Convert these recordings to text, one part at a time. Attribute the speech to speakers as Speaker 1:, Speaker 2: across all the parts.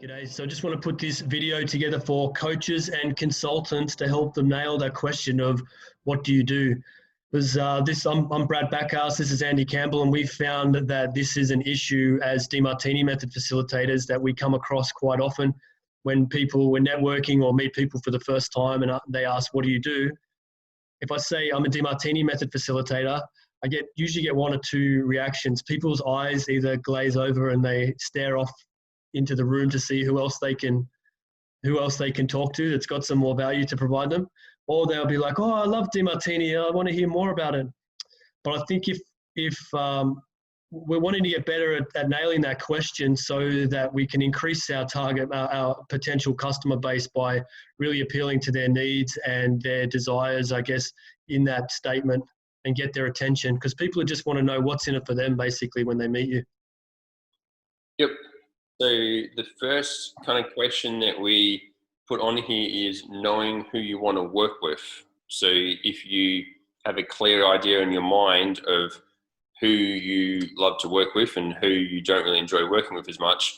Speaker 1: G'day. So I just want to put this video together for coaches and consultants to help them nail that question of what do you do? Because I'm Brad Backhouse, this is Andy Campbell, and we've found that this is an issue as DeMartini method facilitators that we come across quite often when people were networking or meet people for the first time and they ask, what do you do? If I say I'm a DeMartini method facilitator, I usually get one or two reactions. People's eyes either glaze over and they stare off into the room to see who else they can talk to that's got some more value to provide them, or they'll be like, oh, I love DeMartini, I want to hear more about it. But I think if we're wanting to get better at nailing that question so that we can increase our target, our potential customer base by really appealing to their needs and their desires, I guess, in that statement, and get their attention, because people just want to know what's in it for them basically when they meet you.
Speaker 2: Yep. So the first kind of question that we put on here is knowing who you want to work with. So if you have a clear idea in your mind of who you love to work with and who you don't really enjoy working with as much,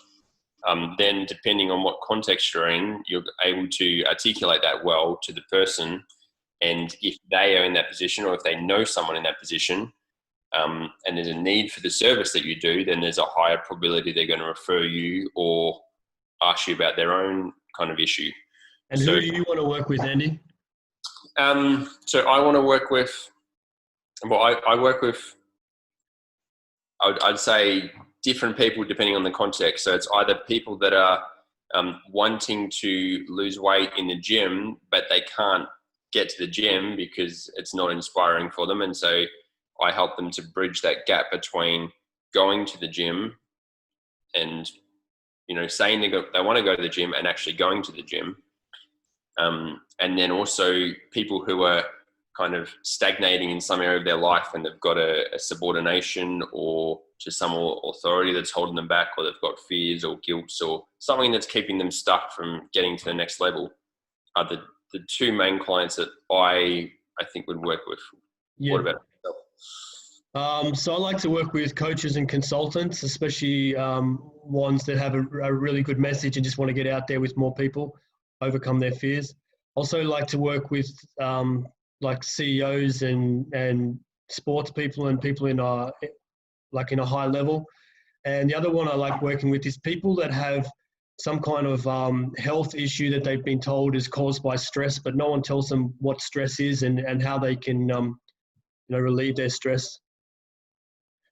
Speaker 2: then depending on what context you're in, you're able to articulate that well to the person. And if they are in that position, or if they know someone in that position, and there's a need for the service that you do, then there's a higher probability they're going to refer you or ask you about their own kind of issue.
Speaker 1: And who do you want to work with, Andy?
Speaker 2: So I want to work with, well, I work with, I'd say different people depending on the context. So it's either people that are wanting to lose weight in the gym, but they can't get to the gym because it's not inspiring for them. And so I help them to bridge that gap between going to the gym and, saying they want to go to the gym and actually going to the gym. And then also people who are kind of stagnating in some area of their life and they've got a subordination or to some authority that's holding them back, or they've got fears or guilt or something that's keeping them stuck from getting to the next level, are the two main clients that I think would work with.
Speaker 1: Yeah.
Speaker 2: What about yourself?
Speaker 1: So I like to work with coaches and consultants, especially ones that have a really good message and just want to get out there with more people, overcome their fears. Also like to work with like CEOs and sports people and people in a high level. And the other one I like working with is people that have some kind of health issue that they've been told is caused by stress, but no one tells them what stress is and how they can relieve their stress.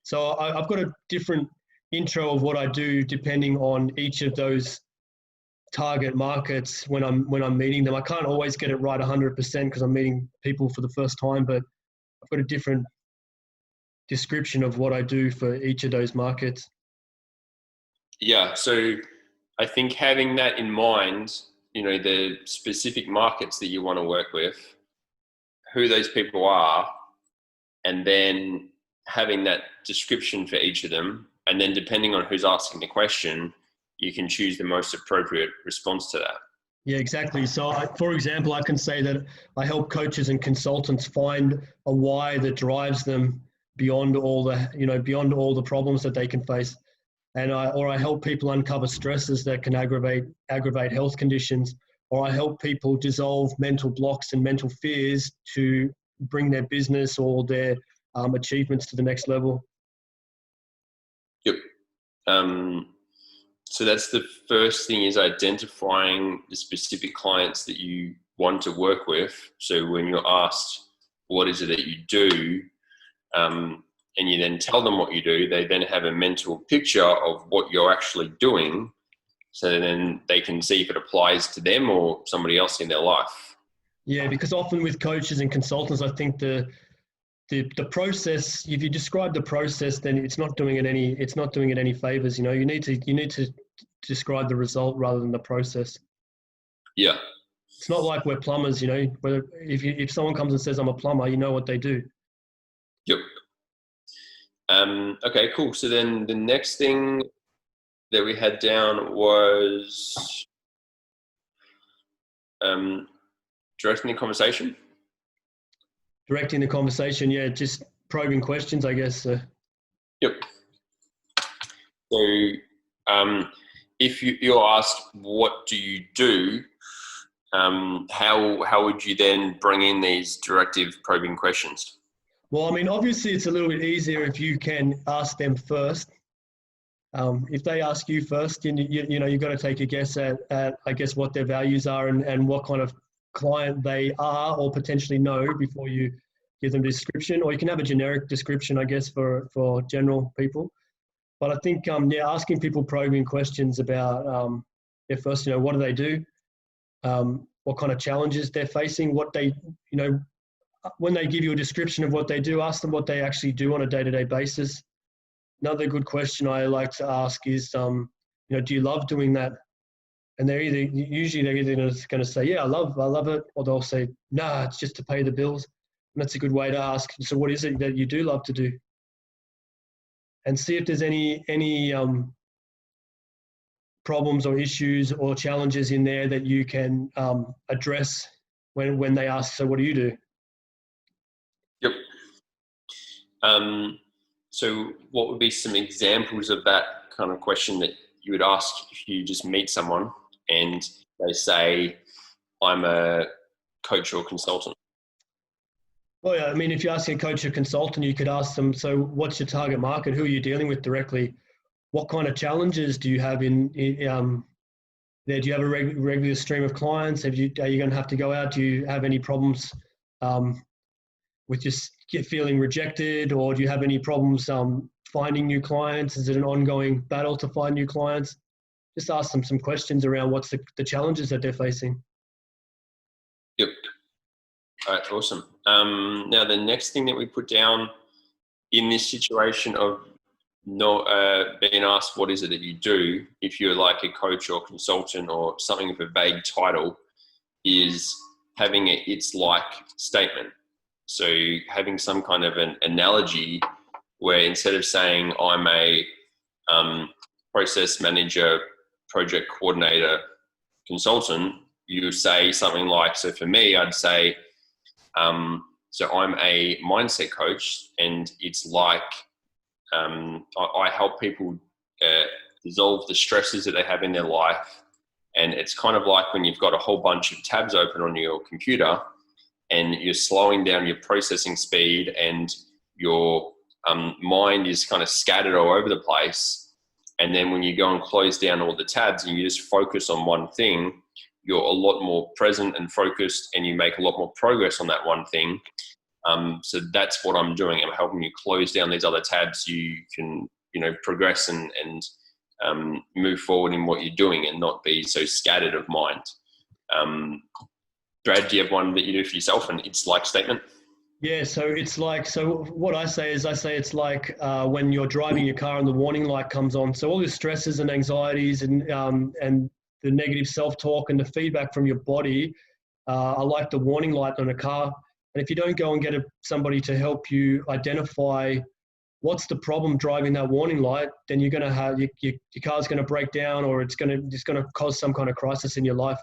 Speaker 1: So I've got a different intro of what I do depending on each of those target markets when I'm meeting them. I can't always get it right 100% because I'm meeting people for the first time, but I've got a different description of what I do for each of those markets.
Speaker 2: Yeah, so I think having that in mind, the specific markets that you want to work with, who those people are, and then having that description for each of them, and then depending on who's asking the question, you can choose the most appropriate response to that.
Speaker 1: Yeah, exactly. So for example, I can say that I help coaches and consultants find a why that drives them beyond all the problems that they can face. And I help people uncover stresses that can aggravate health conditions, or I help people dissolve mental blocks and mental fears to bring their business or their achievements to the next level.
Speaker 2: Yep. So that's the first thing, is identifying the specific clients that you want to work with. So when you're asked, what is it that you do? And you then tell them what you do, they then have a mental picture of what you're actually doing. So then they can see if it applies to them or somebody else in their life.
Speaker 1: Yeah, because often with coaches and consultants, I think the process, if you describe the process, then it's not doing it any favors. You need to describe the result rather than the process.
Speaker 2: Yeah.
Speaker 1: It's not like we're plumbers, whether if someone comes and says I'm a plumber, you know what they do.
Speaker 2: Yep. Okay, cool. So then the next thing that we had down was directing the conversation.
Speaker 1: Directing the conversation, yeah, just probing questions, I guess.
Speaker 2: Yep. So if you're asked, what do you do? How would you then bring in these directive probing questions?
Speaker 1: Well, I mean, obviously it's a little bit easier if you can ask them first. If they ask you first, you know, you've got to take a guess at I guess, what their values are and what kind of client they are or potentially know before you give them a description. Or you can have a generic description, I guess, for general people. But I think, asking people probing questions about, first, you know, what do they do? What kind of challenges they're facing, what they, you know, when they give you a description of what they do, ask them what they actually do on a day-to-day basis. Another good question I like to ask is, you know, do you love doing that? And usually they're either going to say, yeah, I love it, or they'll say, nah, it's just to pay the bills. And that's a good way to ask. So what is it that you do love to do? And see if there's any problems or issues or challenges in there that you can address when they ask, so what do you do?
Speaker 2: Yep. So what would be some examples of that kind of question that you would ask if you just meet someone and they say, I'm a coach or consultant?
Speaker 1: Well, yeah, I mean, if you're asking a coach or consultant, you could ask them, so what's your target market? Who are you dealing with directly? What kind of challenges do you have in there? Do you have a regular stream of clients? Are you going to have to go out? Do you have any problems with just feeling rejected, or do you have any problems finding new clients? Is it an ongoing battle to find new clients? Just ask them some questions around what's the challenges that they're facing.
Speaker 2: Yep. All right, awesome. Now, the next thing that we put down in this situation of being asked what is it that you do, if you're like a coach or consultant or something with a vague title, is having a it's like statement. So having some kind of an analogy where instead of saying I'm a process manager, project coordinator, consultant, you say something like, so for me, I'd say, so I'm a mindset coach, and it's like I help people dissolve the stresses that they have in their life. And it's kind of like when you've got a whole bunch of tabs open on your computer and you're slowing down your processing speed and your mind is kind of scattered all over the place. And then when you go and close down all the tabs and you just focus on one thing, you're a lot more present and focused, and you make a lot more progress on that one thing. So that's what I'm doing. I'm helping you close down these other tabs. You can, you know, progress and move forward in what you're doing and not be so scattered of mind. Brad, do you have one that you do for yourself, and it's like statement?
Speaker 1: Yeah, so it's like, so what I say it's like when you're driving your car and the warning light comes on. So all your stresses and anxieties and the negative self-talk and the feedback from your body are like the warning light on a car. And if you don't go and get somebody to help you identify what's the problem driving that warning light, then you're going to have your car's going to break down, or it's going to cause some kind of crisis in your life.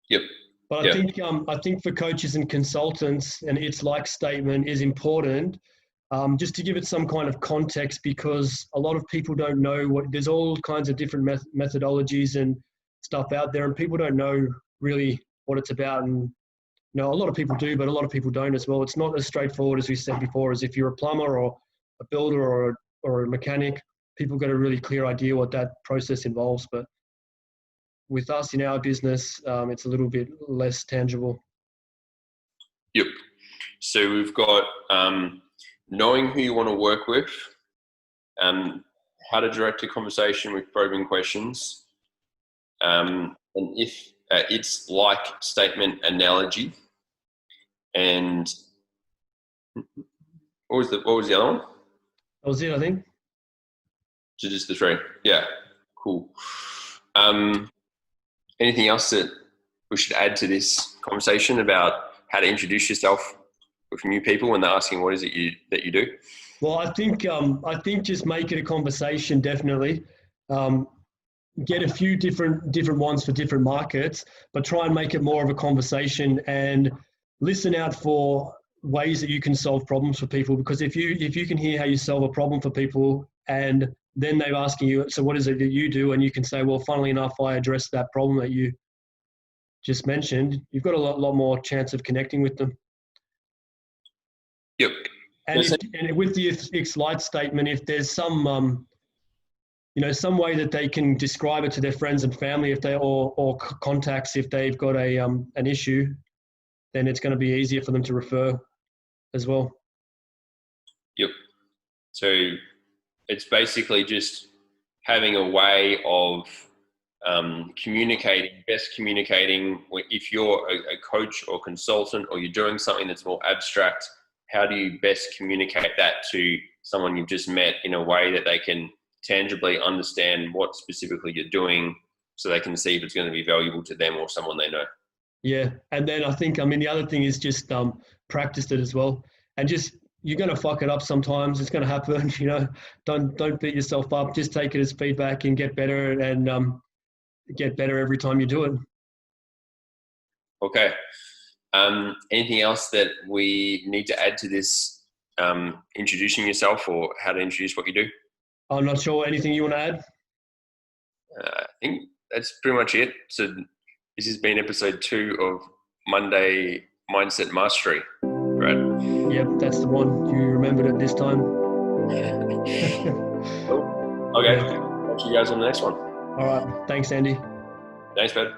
Speaker 2: Yep.
Speaker 1: But I think for coaches and consultants, an it's like statement is important, just to give it some kind of context, because a lot of people don't know there's all kinds of different methodologies and stuff out there, and people don't know really what it's about. And you know, a lot of people do, but a lot of people don't as well. It's not as straightforward as we said before, as if you're a plumber or a builder or a mechanic. People got a really clear idea what that process involves. But with us in our business, it's a little bit less tangible.
Speaker 2: Yep. So we've got knowing who you want to work with, how to direct a conversation with probing questions, and if it's like statement analogy, and what was the other one?
Speaker 1: That was it, I think.
Speaker 2: So just the three. Yeah, cool. Anything else that we should add to this conversation about how to introduce yourself with new people when they're asking what is it that you do?
Speaker 1: Well, I think just make it a conversation, definitely. Get a few different ones for different markets, but try and make it more of a conversation and listen out for ways that you can solve problems for people. Because if you can hear how you solve a problem for people and then they're asking you, so what is it that you do? And you can say, well, funnily enough, I addressed that problem that you just mentioned. You've got a lot more chance of connecting with them.
Speaker 2: Yep.
Speaker 1: And with the X-Lite statement, if there's some, some way that they can describe it to their friends and family, if they or contacts, if they've got an issue, then it's going to be easier for them to refer as well.
Speaker 2: Yep. So it's basically just having a way of communicating. If you're a coach or consultant, or you're doing something that's more abstract, how do you best communicate that to someone you've just met in a way that they can tangibly understand what specifically you're doing, so they can see if it's going to be valuable to them or someone they know?
Speaker 1: Yeah. And then I think, the other thing is just practice it as well. And just, you're going to fuck it up sometimes. It's going to happen, don't beat yourself up. Just take it as feedback and get better, and get better every time you do it.
Speaker 2: Okay. Anything else that we need to add to this, introducing yourself or how to introduce what you do?
Speaker 1: I'm not sure. Anything you want to add?
Speaker 2: I think that's pretty much it. So this has been episode 2 of Monday Mindset Mastery, Brad.
Speaker 1: Yep, that's the one. You remembered it this time.
Speaker 2: Cool. Okay. Catch you guys on the next one.
Speaker 1: All right. Thanks, Andy.
Speaker 2: Thanks, Brad.